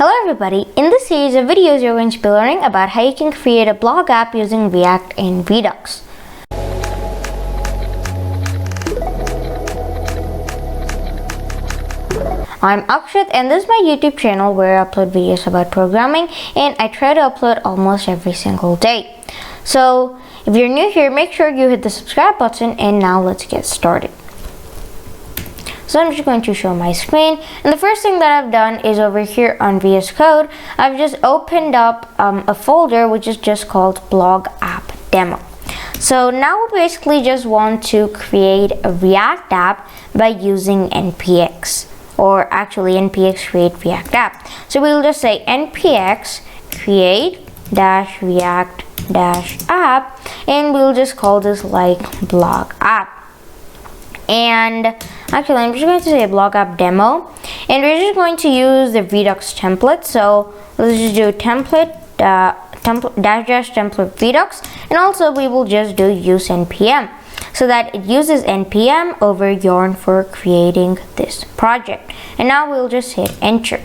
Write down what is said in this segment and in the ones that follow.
Hello everybody, in this series of videos you're going to be learning about how you can create a blog app using React and Redux. I'm Akshat and this is my YouTube channel where I upload videos about programming and I try to upload almost every single day. So if you're new here, make sure you hit the subscribe button and now let's get started. So I'm just going to show my screen, and the first thing that I've done is over here on VS Code, I've just opened up a folder which is just called blog app demo. So now we basically just want to create a React app by using npx, or actually npx create React app. So we'll just say npx create -react -app, and we'll just call this like blog app. And actually I'm just going to say blog app demo, and we're just going to use the Redux template. So let's just do template template Redux, and also we will just do use npm so that it uses npm over yarn for creating this project. And now we'll just hit enter.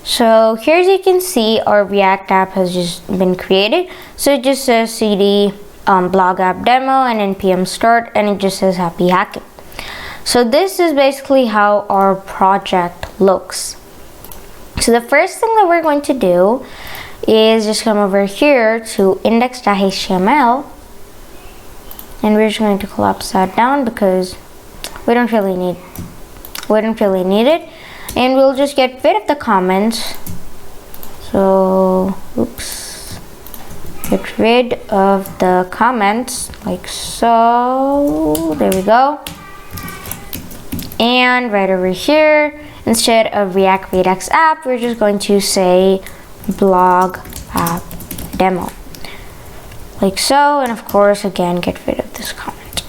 So here, as you can see, our React app has just been created. So it just says cd blog app demo and npm start, and it just says happy hacking. So this is basically how our project looks. So the first thing that we're going to do is just come over here to index.html, and we're just going to collapse that down because we don't really need it, and we'll just get rid of the comments. So oops, get rid of the comments like so. There we go. And right over here, instead of React Redux app, we're just going to say blog app demo, like so. And of course, again, get rid of this comment.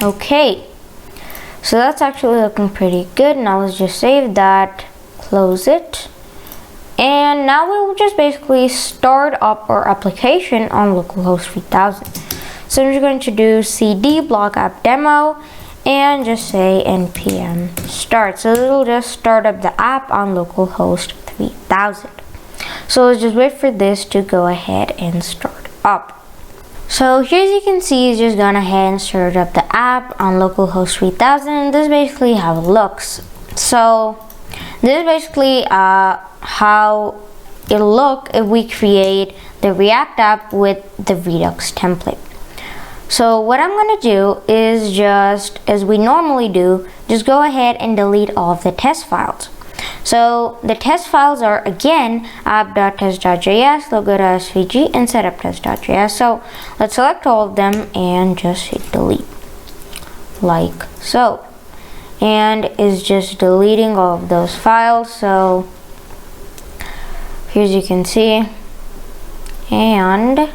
Okay, so that's actually looking pretty good. Now let's just save that, close it, and now we'll just basically start up our application on localhost 3000. So I'm just going to do cd blog app demo and just say npm start. So it'll just start up the app on localhost 3000. So let's just wait for this to go ahead and start up. So here, as you can see, it's just gone ahead and started up the app on localhost 3000, and this is basically how it looks. So this is basically how it'll look if we create the React app with the Redux template. So what I'm going to do is, just as we normally do, just go ahead and delete all of the test files. So the test files are, again, app.test.js, logo.svg, and setup.test.js. So let's select all of them and just hit delete, like so. And it's just deleting all of those files. So here, as you can see, and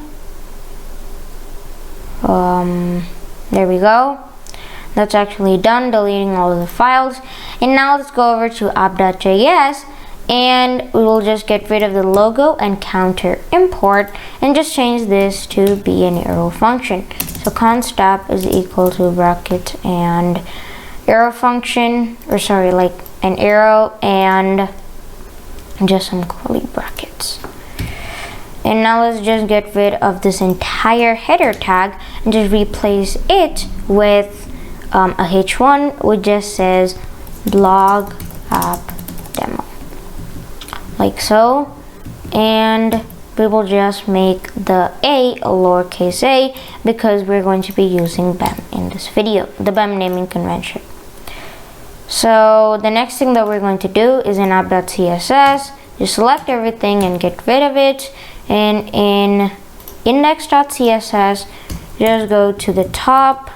there we go. That's actually done deleting all of the files. And now let's go over to app.js, and we will just get rid of the logo and counter import and just change this to be an arrow function. So const app is equal to bracket and arrow function, or sorry, like an arrow and just some curly brackets. And now let's just get rid of this entire header tag and just replace it with a h1 which just says blog app demo, like so. And we will just make the a lowercase a because we're going to be using BEM in this video, the BEM naming convention. So the next thing that we're going to do is in app.css, just select everything and get rid of it. And in index.css, just go to the top,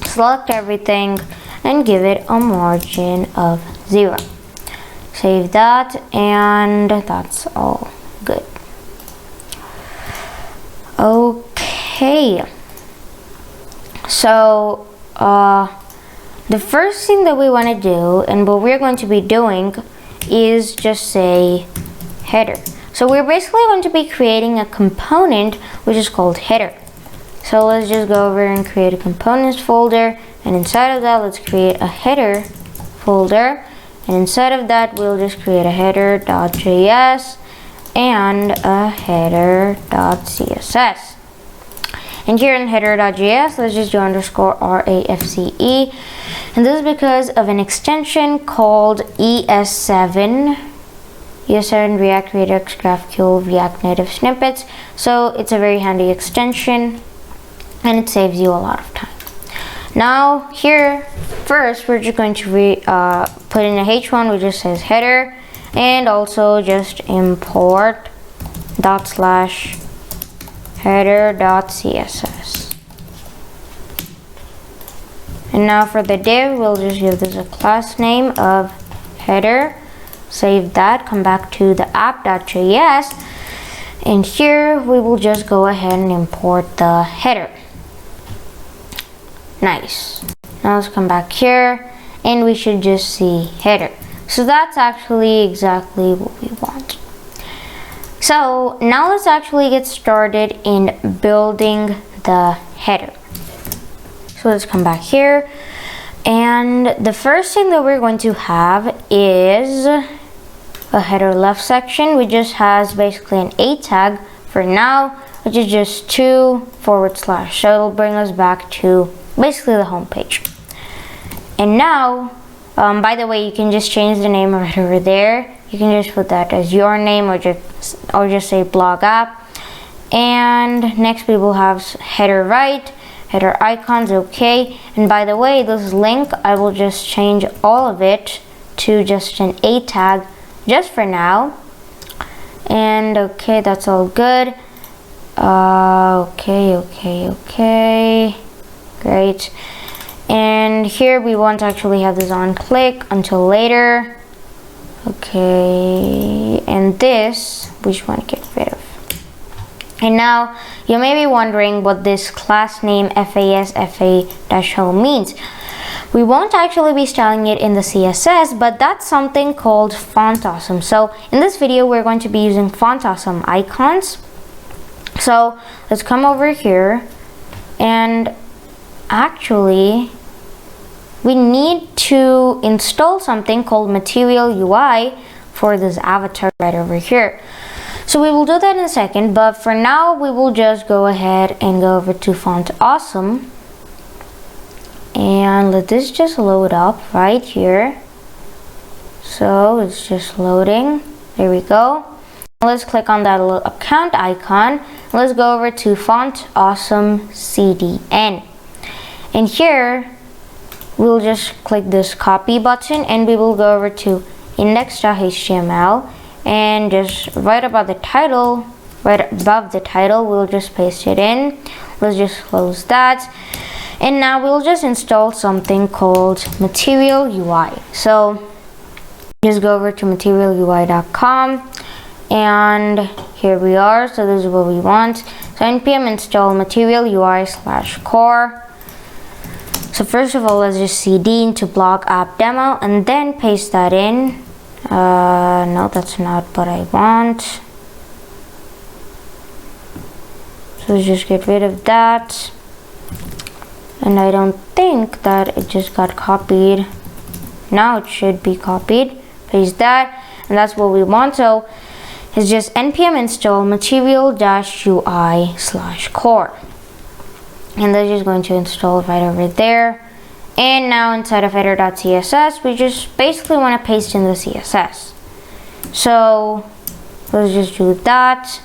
select everything, and give it a margin of 0. Save that, and that's all good. Okay, so the first thing that we want to do, and what we're going to be doing, is just say header. So we're basically going to be creating a component which is called header. So let's just go over and create a components folder, and inside of that let's create a header folder, and inside of that we'll just create a header.js and a header.css. And here in header.js, let's just do underscore RAFCE. And this is because of an extension called ES7 React Redux GraphQL React Native Snippets. So it's a very handy extension and it saves you a lot of time. Now here, first we're just going to put in a h1 which just says header, and also just import /header.css. And now for the div, we'll just give this a class name of header. Save that, come back to the app.js, and here we will just go ahead and import the header. Nice. Now let's come back here and we should just see header. So that's actually exactly what we want. So now let's actually get started in building the header. So let's come back here, and the first thing that we're going to have is a header left section, which just has basically an A tag for now, which is just 2 /. So it'll bring us back to basically the home page. And now, by the way, you can just change the name right over there. You can just put that as your name, or just say blog app. And next we will have header right, header icons, okay. And by the way, this link, I will just change all of it to just an A tag just for now. And okay, that's all good. Okay, great. And here we won't actually have this on click until later. Okay, and this we just want to get rid of. And now you may be wondering what this class name FAS-FA-home means. We won't actually be styling it in the CSS, but that's something called Font Awesome. So in this video, we're going to be using Font Awesome icons. So let's come over here, and actually we need to install something called Material UI for this avatar right over here. So we will do that in a second, but for now we will just go ahead and go over to Font Awesome and let this just load up right here. So it's just loading. There we go. Let's click on that little account icon. Let's go over to Font Awesome CDN. And here we'll just click this copy button, and we will go over to index.html, and just right above the title, we'll just paste it in. Let's just close that. And now we'll just install something called Material UI. So just go over to materialui.com, and here we are. So this is what we want. So npm install Material UI /core. So first of all, let's just cd into blog app demo and then paste that in. No, that's not what I want. So let's just get rid of that. And I don't think that it just got copied. Now it should be copied. Paste that, and that's what we want. So it's just npm install material-ui /core. And that's just going to install it right over there. And now inside of header.css, we just basically want to paste in the CSS. So let's just do that.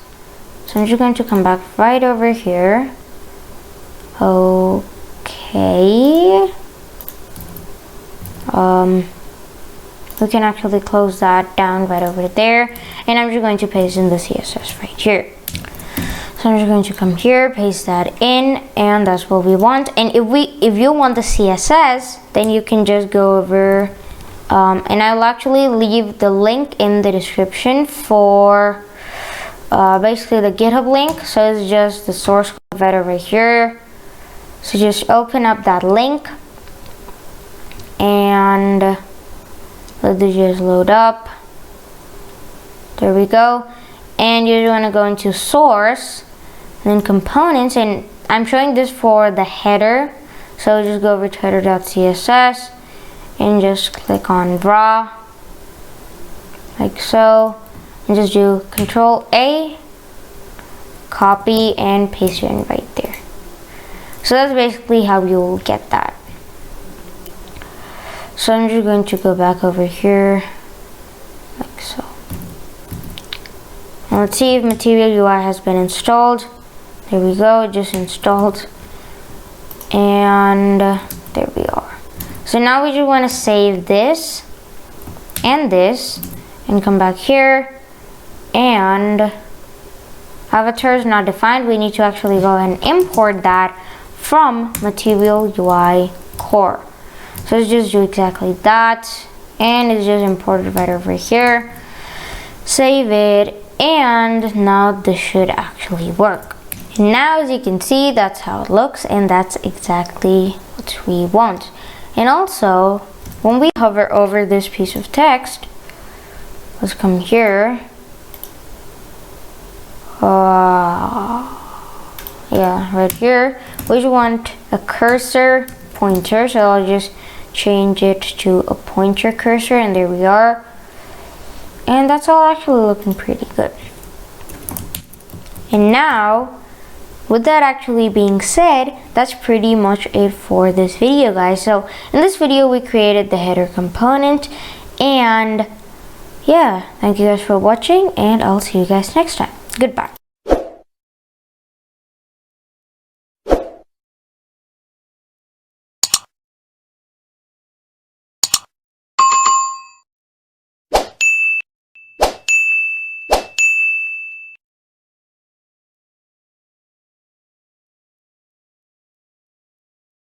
So I'm just going to come back right over here. Okay. We can actually close that down right over there. And I'm just going to paste in the CSS right here. So I'm just going to come here, paste that in, and that's what we want. And if you want the CSS, then you can just go over, and I'll actually leave the link in the description for basically the GitHub link. So it's just the source code right over here. So just open up that link, and let it just load up. There we go. And you're going to go into source, then components, and I'm showing this for the header. So just go over to header.css and just click on raw, like so, and just do Control A, copy, and paste it in right there. So that's basically how you will get that. So I'm just going to go back over here, like so. And let's see if Material UI has been installed. There we go, it just installed. And there we are. So now we just want to save this and this, and come back here, and avatar is not defined. We need to actually go and import that from Material UI core. So let's just do exactly that, and it's just imported right over here. Save it, and now this should actually work. And now as you can see, that's how it looks, and that's exactly what we want. And also, when we hover over this piece of text, let's come here. Yeah, right here, we just want a cursor pointer, so I'll just change it to a pointer cursor, and there we are. And that's all actually looking pretty good. And now, with that actually being said, that's pretty much it for this video, guys. So in this video, we created the header component, and yeah, thank you guys for watching, and I'll see you guys next time. Goodbye.